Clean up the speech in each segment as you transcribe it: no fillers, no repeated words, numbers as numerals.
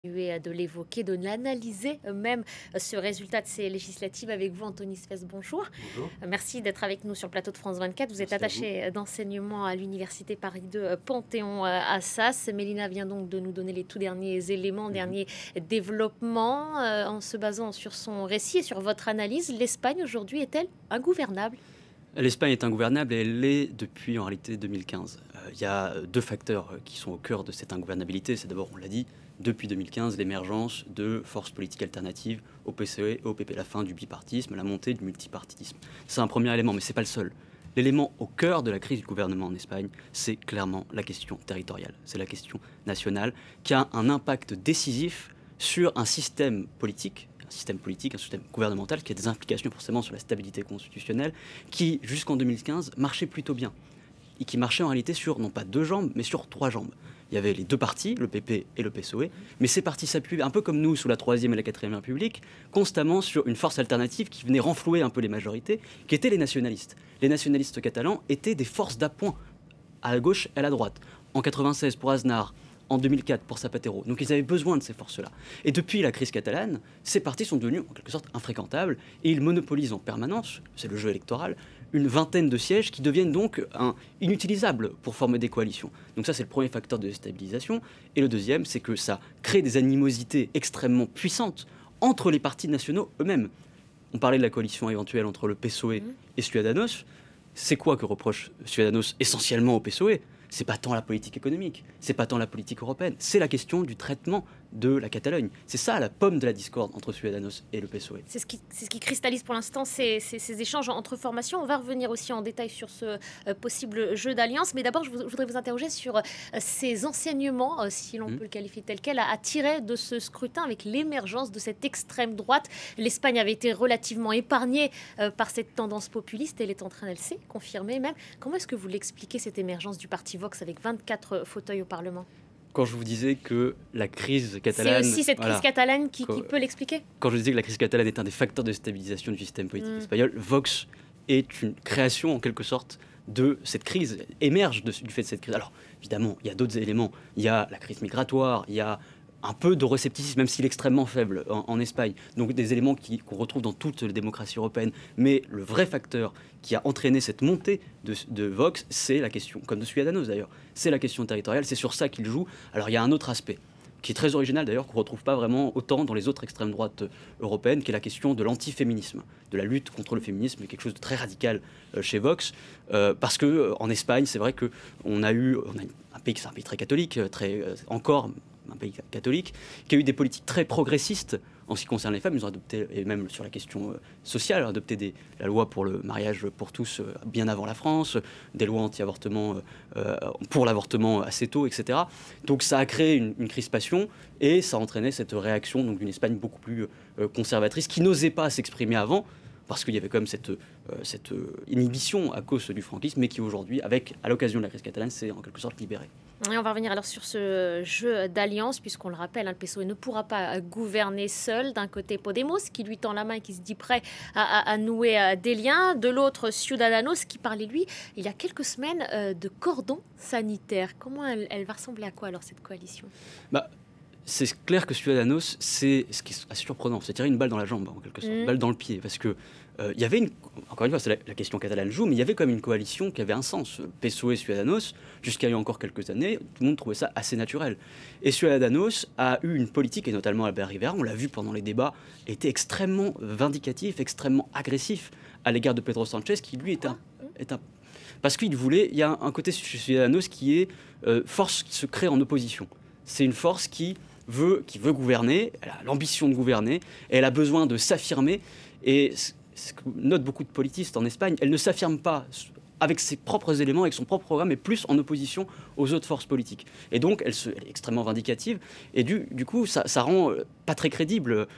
De l'évoquer, de l'analyser même ce résultat de ces législatives avec vous, Anthony Sfez, bonjour. Bonjour. Merci d'être avec nous sur le plateau de France 24. Vous êtes Merci à vous. attaché d'enseignement à l'Université Paris 2 Panthéon-Assas. Mélina vient donc de nous donner les tout derniers éléments, derniers développements. En se basant sur son récit et sur votre analyse, l'Espagne aujourd'hui est-elle ingouvernable ? L'Espagne est ingouvernable et elle l'est depuis en réalité 2015. Il y a deux facteurs qui sont au cœur de cette ingouvernabilité. C'est d'abord, on l'a dit, depuis 2015, l'émergence de forces politiques alternatives au PCE et au PP, la fin du bipartisme, la montée du multipartisme. C'est un premier élément, mais ce n'est pas le seul. L'élément au cœur de la crise du gouvernement en Espagne, c'est clairement la question territoriale. C'est la question nationale qui a un impact décisif sur un système politique, un système gouvernemental qui a des implications forcément sur la stabilité constitutionnelle, qui jusqu'en 2015 marchait plutôt bien et qui marchait en réalité sur non pas deux jambes mais sur trois jambes. Il y avait les deux partis, le PP et le PSOE, mais ces partis s'appuyaient, un peu comme nous sous la Troisième et la Quatrième République, constamment sur une force alternative qui venait renflouer un peu les majorités, qui étaient les nationalistes. Les nationalistes catalans étaient des forces d'appoint à la gauche et à la droite. En 96 pour Aznar, en 2004 pour Zapatero. Donc ils avaient besoin de ces forces-là. Et depuis la crise catalane, ces partis sont devenus en quelque sorte infréquentables et ils monopolisent en permanence, c'est le jeu électoral, une vingtaine de sièges qui deviennent donc inutilisables pour former des coalitions. Donc ça, c'est le premier facteur de déstabilisation. Et le deuxième, c'est que ça crée des animosités extrêmement puissantes entre les partis nationaux eux-mêmes. On parlait de la coalition éventuelle entre le PSOE et Ciudadanos. C'est quoi que reproche Ciudadanos essentiellement au PSOE ? C'est pas tant la politique économique, c'est pas tant la politique européenne, c'est la question du traitement de la Catalogne. C'est ça la pomme de la discorde entre Ciudadanos et le PSOE. C'est ce qui cristallise pour l'instant ces échanges entre formations. On va revenir aussi en détail sur ce possible jeu d'alliance. Mais d'abord, je voudrais vous interroger sur ces enseignements, si l'on peut le qualifier tel quel, à tirer de ce scrutin avec l'émergence de cette extrême droite. L'Espagne avait été relativement épargnée par cette tendance populiste. Elle est en train, elle s'est confirmée même. Comment est-ce que vous l'expliquez, cette émergence du parti Vox avec 24 fauteuils au Parlement ? Quand je vous disais que la crise catalane... C'est aussi cette crise catalane qui peut l'expliquer ? Quand je disais que la crise catalane est un des facteurs de stabilisation du système politique espagnol, Vox est une création en quelque sorte de cette crise, émerge du fait de cette crise. Alors évidemment, il y a d'autres éléments. Il y a la crise migratoire, il y a un peu d'euroscepticisme, même s'il est extrêmement faible en Espagne. Donc des éléments qu'on retrouve dans toute la démocratie européenne. Mais le vrai facteur qui a entraîné cette montée de Vox, c'est la question, comme de Ciudadanos d'ailleurs, c'est la question territoriale, c'est sur ça qu'il joue. Alors il y a un autre aspect qui est très original d'ailleurs, qu'on ne retrouve pas vraiment autant dans les autres extrêmes droites européennes, qui est la question de l'antiféminisme, de la lutte contre le féminisme, quelque chose de très radical chez Vox, parce qu'en Espagne, c'est vrai qu'on a un pays qui est un pays très catholique, encore un pays catholique, qui a eu des politiques très progressistes en ce qui concerne les femmes. Ils ont adopté, et même sur la question sociale, adopté la loi pour le mariage pour tous bien avant la France, des lois anti-avortement pour l'avortement assez tôt, etc. Donc ça a créé une crispation et ça a entraîné cette réaction d'une Espagne beaucoup plus conservatrice qui n'osait pas s'exprimer avant, parce qu'il y avait quand même cette inhibition à cause du franquisme, mais qui aujourd'hui, à l'occasion de la crise catalane, s'est en quelque sorte libérée. Et on va revenir alors sur ce jeu d'alliance, puisqu'on le rappelle, le PSOE ne pourra pas gouverner seul. D'un côté, Podemos, qui lui tend la main et qui se dit prêt à nouer des liens. De l'autre, Ciudadanos, qui parlait, lui, il y a quelques semaines, de cordon sanitaire. Comment elle va ressembler à quoi, alors, cette coalition ? C'est clair que Ciudadanos, c'est ce qui est assez surprenant, c'est tirer une balle dans la jambe, en quelque sorte, une balle dans le pied, parce que il y avait encore une fois, c'est la question catalane joue, mais il y avait quand même une coalition qui avait un sens. PSOE et Ciudadanos, jusqu'à il y a encore quelques années, tout le monde trouvait ça assez naturel. Et Ciudadanos a eu une politique, et notamment Albert Rivera, on l'a vu pendant les débats, était extrêmement vindicatif, extrêmement agressif à l'égard de Pedro Sanchez, qui lui est un parce qu'il voulait, il y a un côté chez Ciudadanos qui est force qui se crée en opposition. C'est une force qui veut gouverner, elle a l'ambition de gouverner, et elle a besoin de s'affirmer. Et ce que notent beaucoup de politistes en Espagne, elle ne s'affirme pas avec ses propres éléments, avec son propre programme, mais plus en opposition aux autres forces politiques. Et donc, elle est extrêmement vindicative, et du coup, ça rend pas très crédible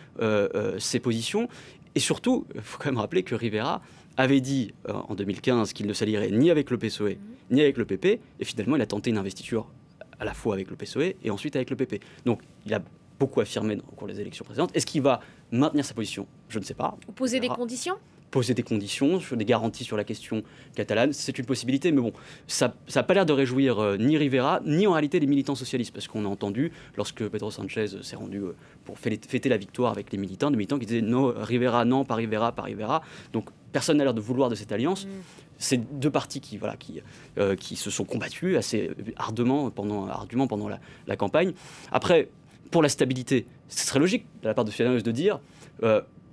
ses positions. Et surtout, il faut quand même rappeler que Rivera avait dit en 2015 qu'il ne s'allierait ni avec le PSOE, ni avec le PP, et finalement, il a tenté une investiture à la fois avec le PSOE et ensuite avec le PP. Donc il a beaucoup affirmé au cours des élections précédentes. Est-ce qu'il va maintenir sa position ? Je ne sais pas. Vous posez des conditions ? poser des conditions, sur des garanties sur la question catalane. C'est une possibilité, mais bon, ça n'a pas l'air de réjouir ni Rivera, ni en réalité les militants socialistes, parce qu'on a entendu, lorsque Pedro Sanchez s'est rendu pour fêter la victoire avec les militants qui disaient non, Rivera, non, pas Rivera, pas Rivera. Donc personne n'a l'air de vouloir de cette alliance. C'est deux partis qui se sont combattus assez ardument pendant la campagne. Après, pour la stabilité, ce serait logique de la part de Ciudadanos de dire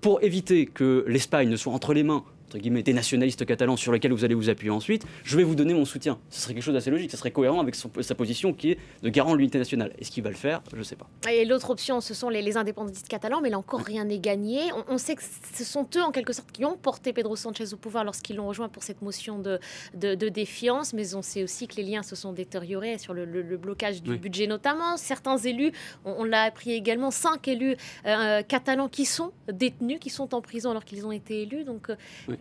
pour éviter que l'Espagne ne soit entre les mains entre guillemets, des nationalistes catalans sur lesquels vous allez vous appuyer ensuite, je vais vous donner mon soutien. Ce serait quelque chose d'assez logique, ce serait cohérent avec sa position qui est de garant de l'unité nationale. Est-ce qu'il va le faire? Je ne sais pas. Et l'autre option, ce sont les indépendantistes catalans, mais là encore, rien n'est gagné. On sait que ce sont eux, en quelque sorte, qui ont porté Pedro Sanchez au pouvoir lorsqu'ils l'ont rejoint pour cette motion de défiance, mais on sait aussi que les liens se sont détériorés sur le blocage du budget notamment. Certains élus, on l'a appris également, 5 élus catalans qui sont détenus, qui sont en prison alors qu'ils ont été élus. Donc,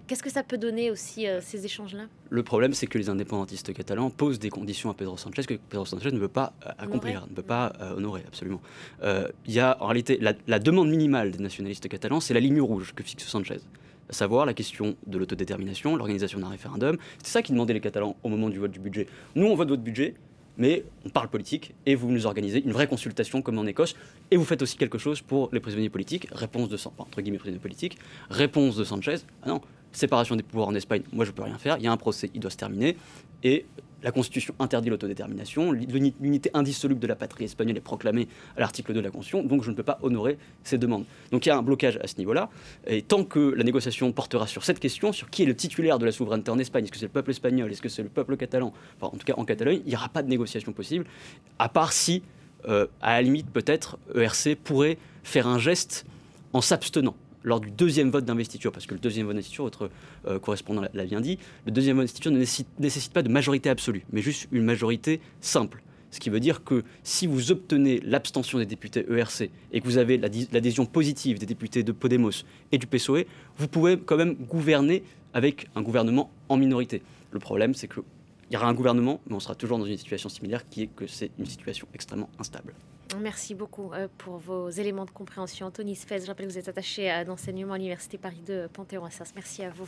qu'est-ce que ça peut donner aussi, ces échanges-là? Le problème, c'est que les indépendantistes catalans posent des conditions à Pedro Sanchez que Pedro Sanchez ne veut pas accomplir, ne peut pas honorer, absolument. Il y a en réalité la demande minimale des nationalistes catalans, c'est la ligne rouge que fixe Sanchez, à savoir la question de l'autodétermination, l'organisation d'un référendum. C'est ça qui demandaient les Catalans au moment du vote du budget. Nous, on vote votre budget, mais on parle politique et vous nous organisez une vraie consultation comme en Écosse et vous faites aussi quelque chose pour les prisonniers politiques. Réponse de entre guillemets prisonniers politiques. Réponse de Sanchez. Ah non, séparation des pouvoirs en Espagne, moi je peux rien faire. Il y a un procès, il doit se terminer et la Constitution interdit l'autodétermination. L'unité indissoluble de la patrie espagnole est proclamée à l'article 2 de la Constitution, donc je ne peux pas honorer ces demandes. Donc il y a un blocage à ce niveau-là. Et tant que la négociation portera sur cette question, sur qui est le titulaire de la souveraineté en Espagne, est-ce que c'est le peuple espagnol, est-ce que c'est le peuple catalan, enfin en tout cas en Catalogne, il n'y aura pas de négociation possible, à part si, à la limite peut-être, ERC pourrait faire un geste en s'abstenant lors du deuxième vote d'investiture, parce que le deuxième vote d'investiture, votre correspondant l'a bien dit, le deuxième vote d'investiture ne nécessite pas de majorité absolue, mais juste une majorité simple. Ce qui veut dire que si vous obtenez l'abstention des députés ERC et que vous avez l'adhésion positive des députés de Podemos et du PSOE, vous pouvez quand même gouverner avec un gouvernement en minorité. Le problème, c'est qu'il y aura un gouvernement, mais on sera toujours dans une situation similaire, qui est que c'est une situation extrêmement instable. Merci beaucoup pour vos éléments de compréhension. Anthony Spes, je rappelle que vous êtes attaché à l'enseignement à l'Université Paris 2 Panthéon-Assas. Merci à vous.